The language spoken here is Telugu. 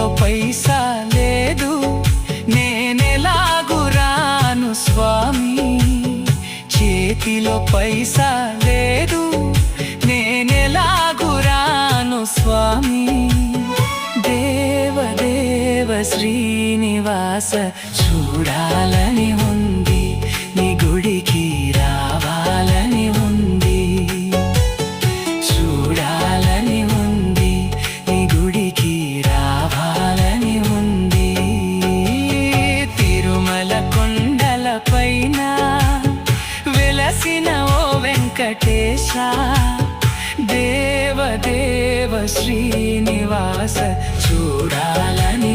చేతిలో పైసా లేదు, నేనెలాగు రాను స్వామి. చేతిలో పైసా లేదు, నేనెలాగు రాను స్వామి. దేవదేవ శ్రీనివాస చూడాలని ఉంది, నీ గుడికి రావాలని ఉంది. చూడాలని ఉంది, నీ గుడికి రావాలని ఉంది. తిరుమల కొండల పైన వెలసిన ఓ వెంకటేశ, దేవదేవ శ్రీనివాస చూడాలని